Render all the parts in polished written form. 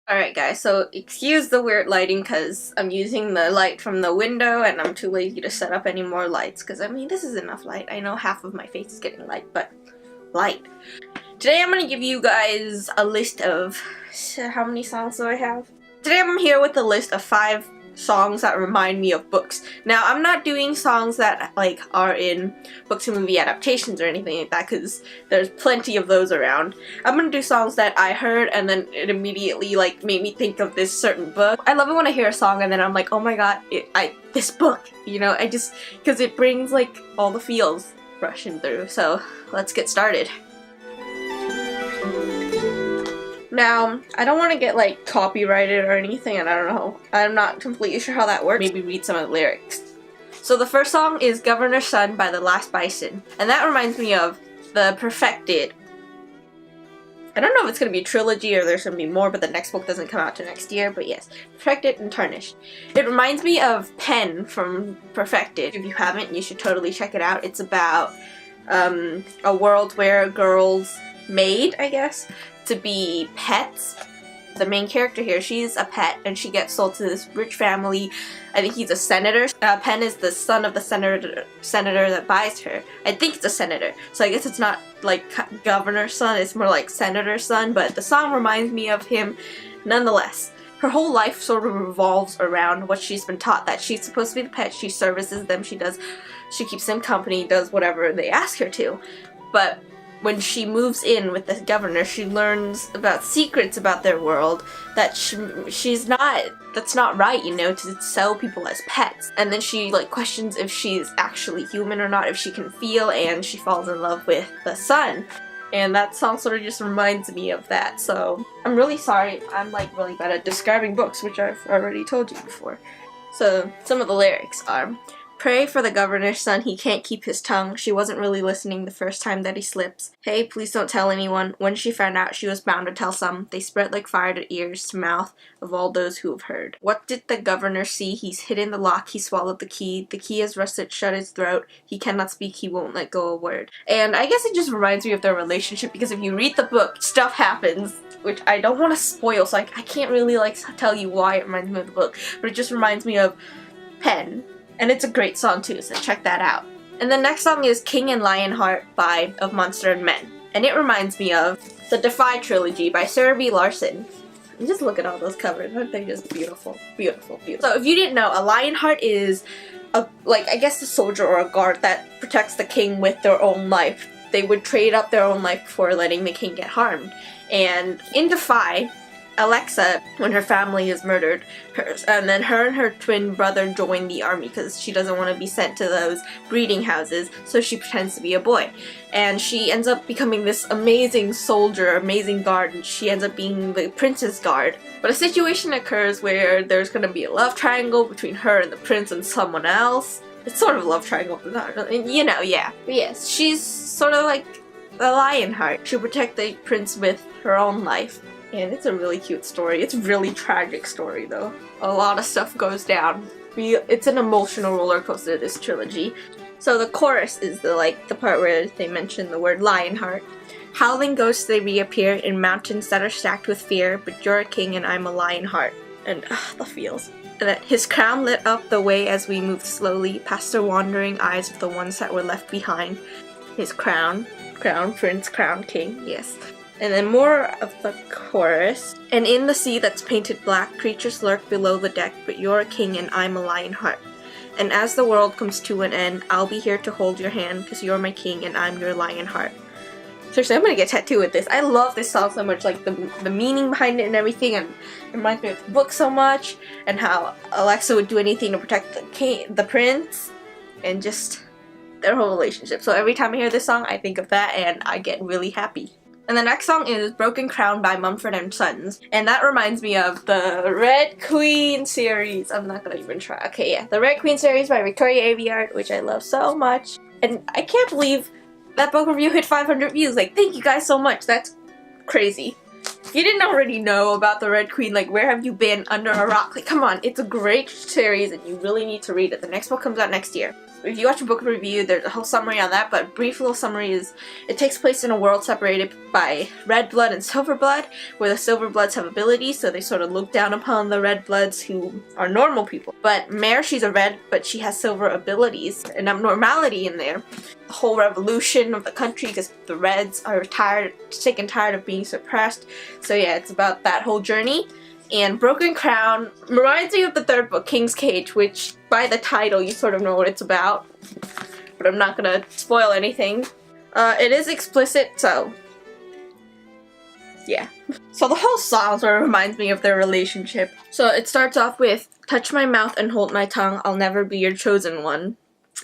Alright guys, so excuse the weird lighting because I'm using the light from the window and I'm too lazy to set up any more lights because I mean this is enough light. I know half of my face is getting light, but light. Today I'm going to give you guys a list of, how many songs do I have? Today I'm here with a list of 5 songs that remind me of books. Now I'm not doing songs that like are in books and movie adaptations or anything like that because there's plenty of those around. I'm gonna do songs that I heard and then it immediately like made me think of this certain book. I love it when I hear a song and then I'm like, oh my god, this book, you know, because it brings like all the feels rushing through. So let's get started. Now, I don't want to get like copyrighted or anything, and I don't know. I'm not completely sure how that works. Maybe read some of the lyrics. So the first song is Governor's Son by the Last Bison, and that reminds me of The Perfected. I don't know if it's going to be a trilogy or there's going to be more, but the next book doesn't come out till next year, but yes. Perfected and Tarnished. It reminds me of Pen from Perfected. If you haven't, you should totally check it out. It's about a world where girls made, I guess, to be pets. The main character here, she's a pet and she gets sold to this rich family. I think he's a senator. Penn is the son of the senator that buys her. I think it's a senator, so I guess it's not like governor's son, it's more like senator's son, but the song reminds me of him nonetheless. Her whole life sort of revolves around what she's been taught, that she's supposed to be the pet, she services them, she keeps them company, does whatever they ask her to. But when she moves in with the governor, she learns about secrets about their world that that's not right, you know, to sell people as pets. And then she like questions if she's actually human or not, if she can feel, and she falls in love with the son. And that song sort of just reminds me of that. So I'm really sorry, I'm like really bad at describing books, which I've already told you before. So some of the lyrics are: pray for the governor's son, he can't keep his tongue. She wasn't really listening the first time that he slips. Hey, please don't tell anyone. When she found out, she was bound to tell some. They spread like fire to ears to mouth of all those who have heard. What did the governor see? He's hidden the lock, he swallowed the key. The key has rusted shut his throat. He cannot speak, he won't let go a word. And I guess it just reminds me of their relationship because if you read the book, stuff happens, which I don't want to spoil, so I can't really like tell you why it reminds me of the book, but it just reminds me of Pen. And it's a great song too, so check that out. And the next song is King and Lionheart of Monster and Men. And it reminds me of the Defy trilogy by Sarah B. Larson. And just look at all those covers, aren't they just beautiful? Beautiful, beautiful. So if you didn't know, a Lionheart is I guess a soldier or a guard that protects the king with their own life. They would trade up their own life before letting the king get harmed. And in Defy, Alexa, when her family is murdered, and then her and her twin brother join the army because she doesn't want to be sent to those breeding houses, so she pretends to be a boy. And she ends up becoming this amazing soldier, amazing guard, and she ends up being the prince's guard. But a situation occurs where there's going to be a love triangle between her and the prince and someone else. It's sort of a love triangle, but not really, you know, yeah. But yes, she's sort of like the Lionheart. She'll protect the prince with her own life. And it's a really cute story. It's a really tragic story though. A lot of stuff goes down. It's an emotional roller coaster, this trilogy. So the chorus is the part where they mention the word Lionheart. Howling ghosts they reappear in mountains that are stacked with fear, but you're a king and I'm a Lionheart. And the feels. And that his crown lit up the way as we moved slowly past the wandering eyes of the ones that were left behind. His crown prince, crown king, yes. And then more of the chorus. And in the sea that's painted black, creatures lurk below the deck, but you're a king and I'm a Lionheart. And as the world comes to an end, I'll be here to hold your hand, cause you're my king and I'm your Lionheart. Seriously, I'm gonna get tattooed with this. I love this song so much, like the meaning behind it and everything, and it reminds me of the book so much, and how Alexa would do anything to protect the prince, and just their whole relationship. So every time I hear this song, I think of that and I get really happy. And the next song is Broken Crown by Mumford and Sons. And that reminds me of the Red Queen series. I'm not gonna even try. Okay, yeah. The Red Queen series by Victoria Aveyard, which I love so much. And I can't believe that book review hit 500 views. Like, thank you guys so much. That's crazy. If you didn't already know about the Red Queen, like, where have you been under a rock? Like, come on. It's a great series and you really need to read it. The next book comes out next year. if you watch a book review, there's a whole summary on that, but brief little summary is it takes place in a world separated by red blood and silver blood, where the silver bloods have abilities, so they sort of look down upon the red bloods who are normal people. But Mare, she's a red, but she has silver abilities, an abnormality in there. The whole revolution of the country, because the reds are sick and tired of being suppressed. So yeah, it's about that whole journey. And Broken Crown reminds me of the third book, King's Cage, which by the title you sort of know what it's about, but I'm not gonna spoil anything. It is explicit, so yeah. So the whole song sort of reminds me of their relationship. So it starts off with, touch my mouth and hold my tongue, I'll never be your chosen one.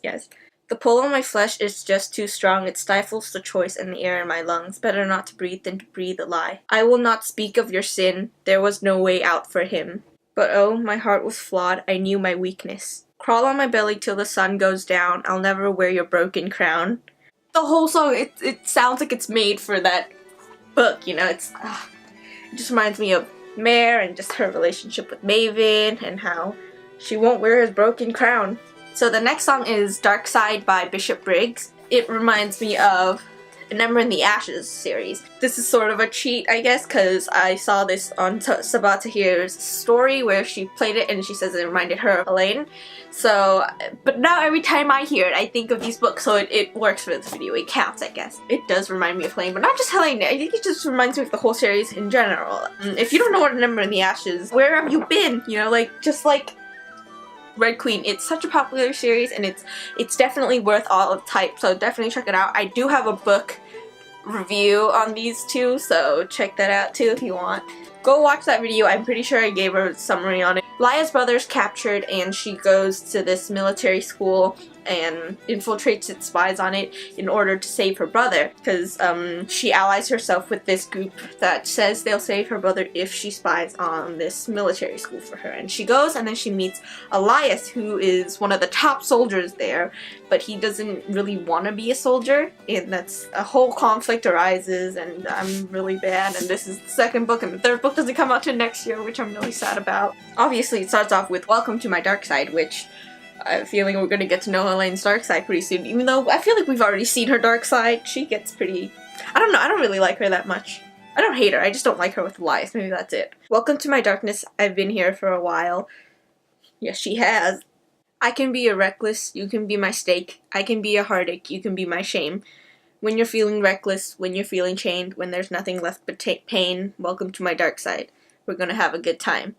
Yes. The pull on my flesh is just too strong, it stifles the choice and the air in my lungs. Better not to breathe than to breathe a lie. I will not speak of your sin, there was no way out for him. But oh, my heart was flawed, I knew my weakness. Crawl on my belly till the sun goes down, I'll never wear your broken crown. The whole song, it sounds like it's made for that book, you know, it just reminds me of Mare and just her relationship with Maven and how she won't wear his broken crown. So the next song is Dark Side by Bishop Briggs. It reminds me of An Ember in the Ashes series. This is sort of a cheat, I guess, because I saw this on Sabah Tahir's story where she played it and she says it reminded her of Elaine. So, but now every time I hear it, I think of these books, so it works for this video. It counts, I guess. It does remind me of Elaine, but not just Elaine. I think it just reminds me of the whole series in general. If you don't know what An Ember in the Ashes, where have you been? You know, like, just like Red Queen, it's such a popular series and it's definitely worth all of the hype, so definitely check it out. I do have a book review on these two, so check that out too if you want. Go watch that video, I'm pretty sure I gave her a summary on it. Laya's brother's captured and she goes to this military school and infiltrates its spies on it in order to save her brother, because she allies herself with this group that says they'll save her brother if she spies on this military school for her. And she goes and then she meets Elias, who is one of the top soldiers there, but he doesn't really want to be a soldier, and that's a whole conflict arises, and I'm really bad, and this is the second book, and the third book doesn't come out till next year, which I'm really sad about. Obviously it starts off with Welcome to My Dark Side, which I have a feeling we're going to get to know Elaine's dark side pretty soon, even though I feel like we've already seen her dark side. She gets pretty... I don't know, I don't really like her that much. I don't hate her, I just don't like her with Elias, maybe that's it. Welcome to my darkness, I've been here for a while. Yes, she has. I can be a reckless, you can be my stake. I can be a heartache, you can be my shame. When you're feeling reckless, when you're feeling chained, when there's nothing left but pain, welcome to my dark side. We're gonna have a good time.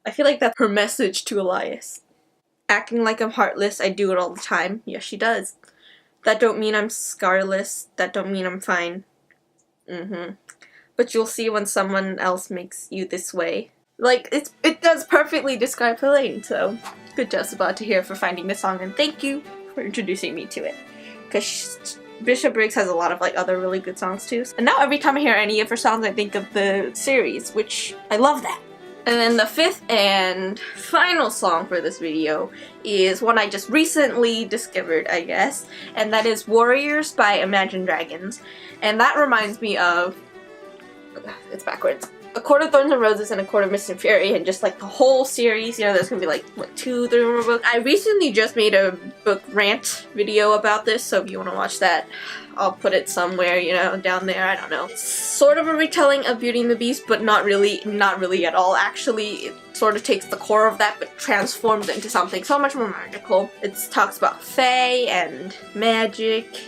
I feel like that's her message to Elias. Acting like I'm heartless, I do it all the time. Yes, she does. That don't mean I'm scarless, that don't mean I'm fine. But you'll see when someone else makes you this way. Like, it does perfectly describe Elaine, so good job Sabah Tahir for finding this song, and thank you for introducing me to it. Because Bishop Briggs has a lot of like other really good songs too. And now every time I hear any of her songs, I think of the series, which I love that. And then the fifth and final song for this video is one I just recently discovered, I guess, and that is Warriors by Imagine Dragons. And that reminds me of, it's backwards, A Court of Thorns and Roses and A Court of Mist and Fury, and just like the whole series, you know, there's gonna be like, what, 2-3 more books? I recently just made a book rant video about this, so if you want to watch that, I'll put it somewhere, you know, down there, I don't know. It's sort of a retelling of Beauty and the Beast, but not really at all. Actually, it sort of takes the core of that, but transforms it into something so much more magical. It talks about fae and magic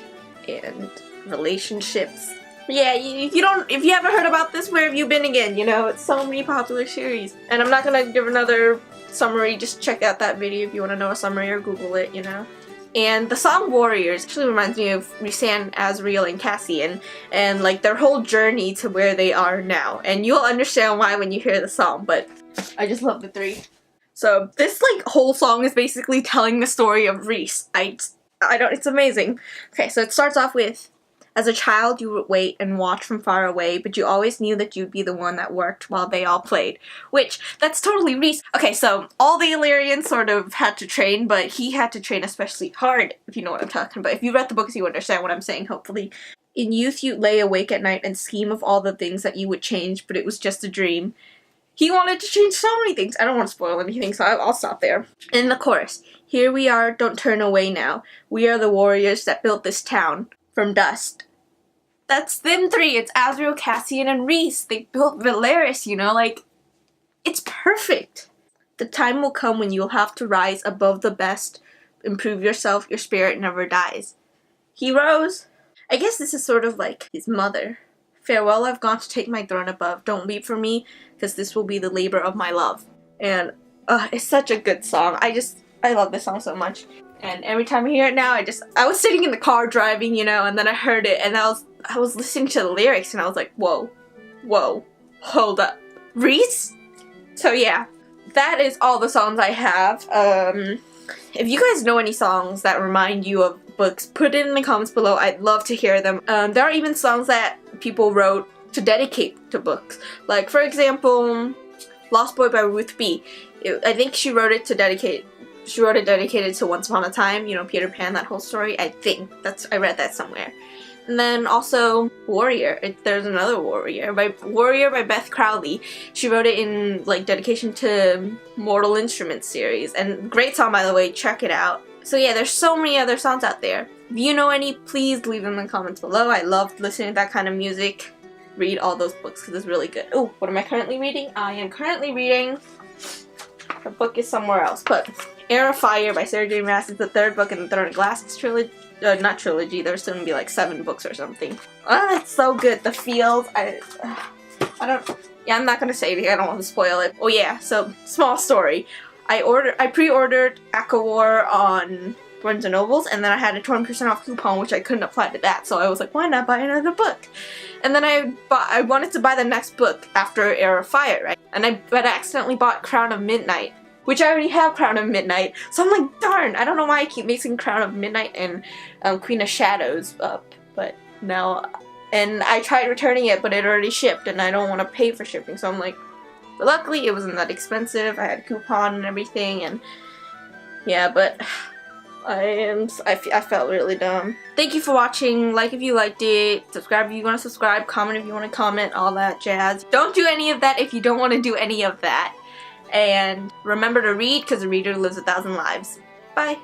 and relationships. Yeah, if you haven't heard about this, where have you been again? You know, it's so many popular series. And I'm not gonna give another summary, just check out that video if you want to know a summary or Google it, you know. And the song Warriors actually reminds me of Rhysand, Azriel, and Cassian, and like their whole journey to where they are now. And you'll understand why when you hear the song, but I just love the three. So this like whole song is basically telling the story of Rhys. It's amazing. Okay, so it starts off with, as a child, you would wait and watch from far away, but you always knew that you'd be the one that worked while they all played. Which, that's totally Rhys. Okay, so all the Illyrians sort of had to train, but he had to train especially hard, if you know what I'm talking about. If you read the books, you understand what I'm saying, hopefully. In youth, you'd lay awake at night and scheme of all the things that you would change, but it was just a dream. He wanted to change so many things. I don't want to spoil anything, so I'll stop there. In the chorus, here we are, don't turn away now. We are the warriors that built this town from dust. That's them three. It's Azriel, Cassian, and Rhys. They built Valeris, you know, like, it's perfect. The time will come when you'll have to rise above the best, improve yourself, your spirit never dies. Heroes. I guess this is sort of like his mother. Farewell, I've gone to take my throne above. Don't weep for me, because this will be the labor of my love. And it's such a good song. I love this song so much. And every time I hear it now, I was sitting in the car driving, you know, and then I heard it, and I was listening to the lyrics, and I was like, whoa, hold up. Rhys? So yeah, that is all the songs I have. If you guys know any songs that remind you of books, put it in the comments below. I'd love to hear them. There are even songs that people wrote to dedicate to books. Like, for example, Lost Boy by Ruth B. I think she wrote it dedicated to Once Upon a Time, you know, Peter Pan, that whole story. I read that somewhere. And then also Warrior. There's another Warrior by Beth Crowley. She wrote it in like dedication to Mortal Instruments series. And great song, by the way. Check it out. So yeah, there's so many other songs out there. If you know any, please leave them in the comments below. I love listening to that kind of music. Read all those books because it's really good. Oh, what am I currently reading? I am currently reading, the book is somewhere else, but Heir of Fire by Sarah J. Maas is the third book in the Throne of Glass trilogy. Not trilogy, there's soon to be like 7 books or something. It's so good. The feels, I'm not gonna say anything, I don't want to spoil it. Oh yeah, so, small story. I pre-ordered ACOWAR on Barnes & Nobles, and then I had a 20% off coupon, which I couldn't apply to that, so I was like, why not buy another book? And then I wanted to buy the next book after Heir of Fire, right? But I accidentally bought Crown of Midnight, which I already have Crown of Midnight, so I'm like, darn, I don't know why I keep mixing Crown of Midnight and Queen of Shadows up, but now, and I tried returning it, but it already shipped, and I don't want to pay for shipping, so I'm like, but luckily it wasn't that expensive, I had a coupon and everything, and yeah, but I felt really dumb. Thank you for watching. Like if you liked it, subscribe if you want to subscribe, comment if you want to comment, all that jazz. Don't do any of that if you don't want to do any of that. And remember to read, because a reader lives 1,000 lives. Bye!